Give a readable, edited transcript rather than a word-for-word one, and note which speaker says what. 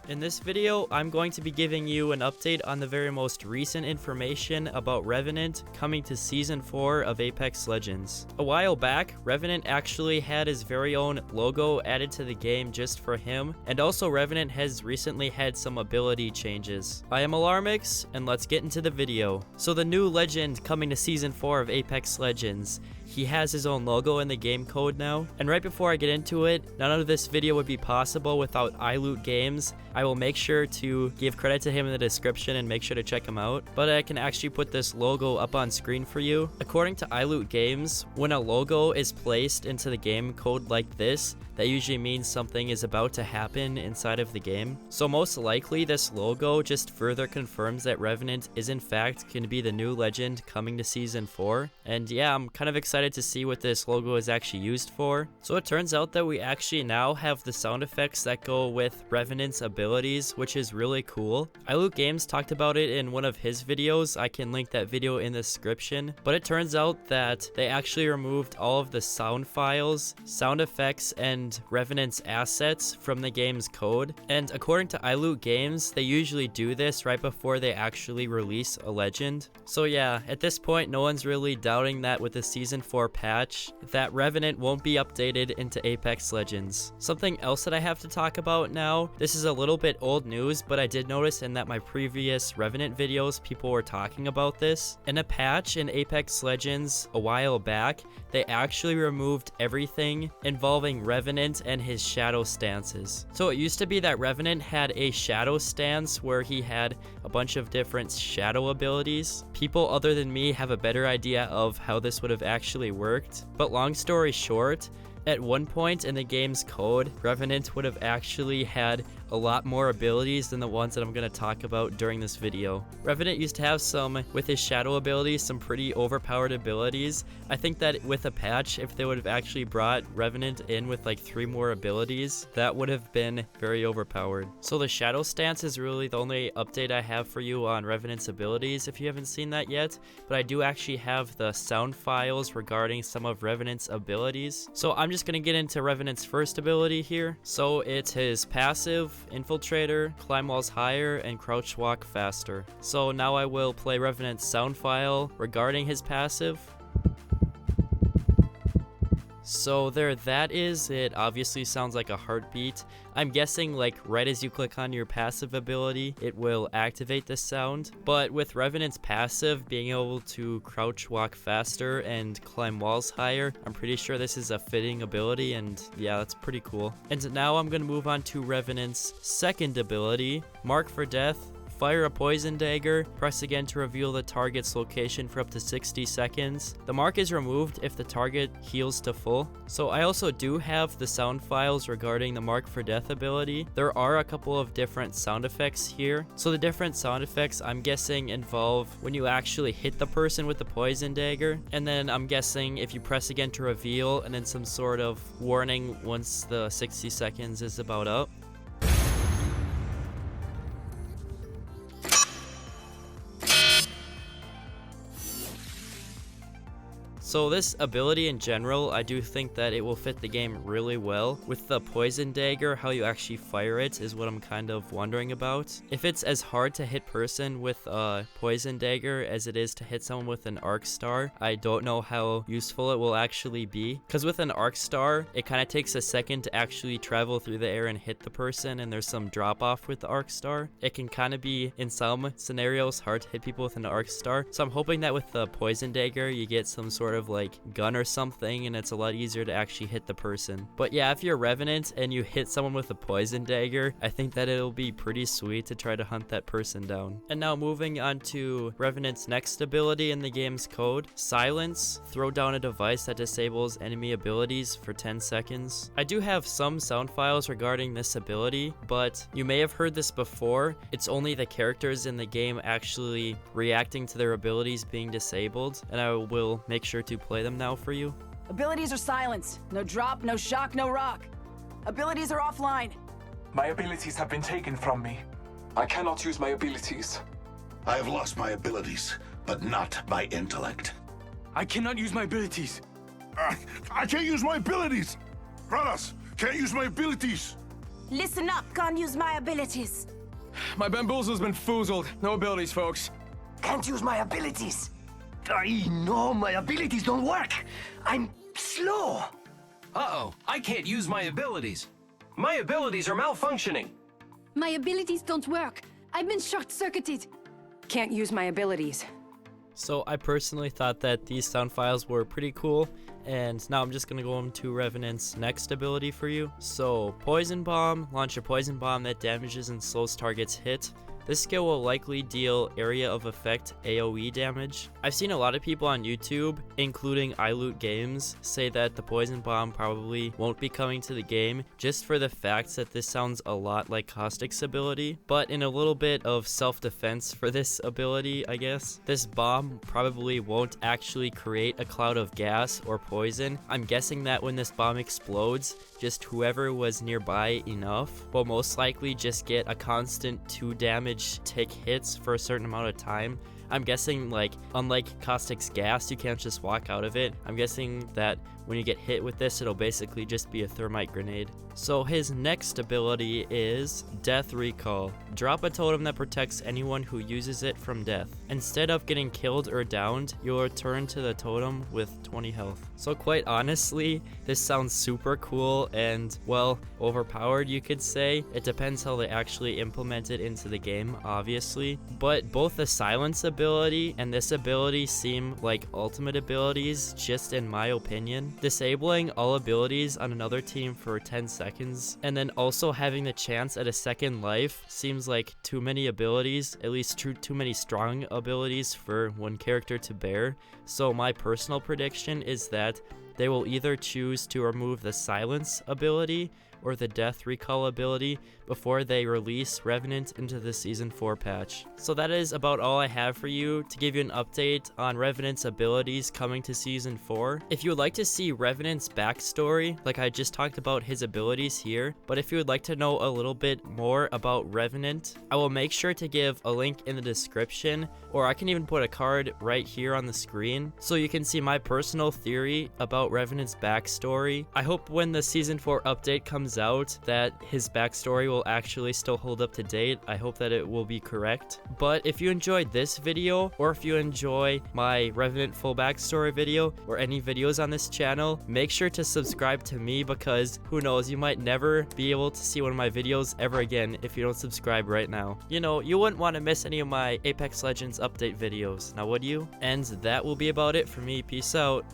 Speaker 1: In this video, I'm going to be giving you an update on the very most recent information about Revenant coming to Season 4 of Apex Legends. A while back, Revenant actually had his very own logo added to the game just for him, and also Revenant has recently had some ability changes. I am Alarmix, and let's get into the video. So the new legend coming to Season 4 of Apex Legends, he has his own logo in the game code now. And right before I get into it, none of this video would be possible without iLoot Games. I will make sure to give credit to him in the description and make sure to check him out. But I can actually put this logo up on screen for you. According to iLoot Games, when a logo is placed into the game code like this, that usually means something is about to happen inside of the game. So most likely this logo just further confirms that Revenant is in fact going to be the new legend coming to Season 4. And yeah, I'm kind of excited to see what this logo is actually used for. So it turns out that we actually now have the sound effects that go with Revenant's abilities, which is really cool. iLoot Games talked about it in one of his videos. I can link that video in the description. But it turns out that they actually removed all of the sound files, sound effects, and Revenant's assets from the game's code. And according to iLoot Games, they usually do this right before they actually release a legend. So yeah, at this point, no one's really doubting that with the Season 4 patch, that Revenant won't be updated into Apex Legends. Something else that I have to talk about now, this is a little bit old news, but I did notice in that my previous Revenant videos, people were talking about this. In a patch in Apex Legends a while back, they actually removed everything involving Revenant and his shadow stances. So it used to be that Revenant had a shadow stance where he had a bunch of different shadow abilities. People other than me have a better idea of how this would have actually worked. But long story short, at one point in the game's code, Revenant would have actually had a lot more abilities than the ones that I'm going to talk about during this video. Revenant used to have some, with his shadow abilities, some pretty overpowered abilities. I think that with a patch, if they would have actually brought Revenant in with like 3 more abilities, that would have been very overpowered. So the shadow stance is really the only update I have for you on Revenant's abilities if you haven't seen that yet, but I do actually have the sound files regarding some of Revenant's abilities. So I'm just going to get into Revenant's first ability here. So it's his passive, Infiltrator, climb walls higher, and crouch walk faster. So now I will play Revenant's sound file regarding his passive. So there that is. It obviously sounds like a heartbeat. I'm guessing like right as you click on your passive ability, it will activate this sound. But with Revenant's passive being able to crouch walk faster and climb walls higher, I'm pretty sure this is a fitting ability, and yeah, that's pretty cool. And now I'm going to move on to Revenant's second ability, Mark for Death. Fire a poison dagger, press again to reveal the target's location for up to 60 seconds. The mark is removed if the target heals to full. So I also do have the sound files regarding the Mark for Death ability. There are a couple of different sound effects here. So the different sound effects I'm guessing involve when you actually hit the person with the poison dagger. And then I'm guessing if you press again to reveal, and then some sort of warning once the 60 seconds is about up. So this ability in general, I do think that it will fit the game really well. With the poison dagger, how you actually fire it is what I'm kind of wondering about. If it's as hard to hit person with a poison dagger as it is to hit someone with an arc star, I don't know how useful it will actually be. Because with an arc star, it kind of takes a second to actually travel through the air and hit the person, and there's some drop off with the arc star. It can kind of be, in some scenarios, hard to hit people with an arc star. So I'm hoping that with the poison dagger, you get some sort of like gun or something, and it's a lot easier to actually hit the person. But yeah, if you're Revenant and you hit someone with a poison dagger, I think that it'll be pretty sweet to try to hunt that person down. And now moving on to Revenant's next ability in the game's code, Silence. Throw down a device that disables enemy abilities for 10 seconds. I do have some sound files regarding this ability, but you may have heard this before. It's only the characters in the game actually reacting to their abilities being disabled, and I will make sure to play them now for you.
Speaker 2: Abilities are silence. No drop, no shock, no rock. Abilities are offline.
Speaker 3: My abilities have been taken from me. I cannot use my abilities.
Speaker 4: I have lost my abilities, but not my intellect.
Speaker 3: I cannot use my abilities.
Speaker 4: I can't use my abilities! Kratos, can't use my abilities!
Speaker 5: Listen up, can't use my abilities.
Speaker 6: My bamboozle's been foozled. No abilities, folks.
Speaker 7: Can't use my abilities. No, my abilities don't work. I'm slow.
Speaker 8: Uh-oh, I can't use my abilities. My abilities are malfunctioning.
Speaker 9: My abilities don't work. I've been short-circuited.
Speaker 2: Can't use my abilities.
Speaker 1: So I personally thought that these sound files were pretty cool, and now I'm just going to go into Revenant's next ability for you. So Poison Bomb, launch a poison bomb that damages and slows targets hit. This skill will likely deal area of effect AoE damage. I've seen a lot of people on YouTube, including iLoot Games, say that the poison bomb probably won't be coming to the game just for the fact that this sounds a lot like Caustic's ability, but in a little bit of self-defense for this ability, I guess. This bomb probably won't actually create a cloud of gas or poison. I'm guessing that when this bomb explodes, just whoever was nearby enough will most likely just get a constant 2 damage take hits for a certain amount of time. I'm guessing, like, unlike Caustic's gas, you can't just walk out of it. I'm guessing that when you get hit with this, it'll basically just be a thermite grenade. So his next ability is Death Recall. Drop a totem that protects anyone who uses it from death. Instead of getting killed or downed, you'll return to the totem with 20 health. So quite honestly, this sounds super cool and, well, overpowered, you could say. It depends how they actually implement it into the game, obviously. But both the silence ability and this ability seem like ultimate abilities, just in my opinion. Disabling all abilities on another team for 10 seconds, and then also having the chance at a second life seems like too many abilities, at least too many strong abilities for one character to bear. So my personal prediction is that they will either choose to remove the silence ability or the death recall ability before they release Revenant into the Season 4 patch. So that is about all I have for you to give you an update on Revenant's abilities coming to Season 4. If you would like to see Revenant's backstory, like I just talked about his abilities here, but if you would like to know a little bit more about Revenant, I will make sure to give a link in the description, or I can even put a card right here on the screen so you can see my personal theory about Revenant's backstory. I hope when the Season 4 update comes out that his backstory will actually still hold up to date. I hope that it will be correct. But if you enjoyed this video, or if you enjoy my Revenant full backstory video, or any videos on this channel, make sure to subscribe to me, because who knows, you might never be able to see one of my videos ever again if you don't subscribe right now. You know, you wouldn't want to miss any of my Apex Legends update videos, now would you? And that will be about it for me. Peace out.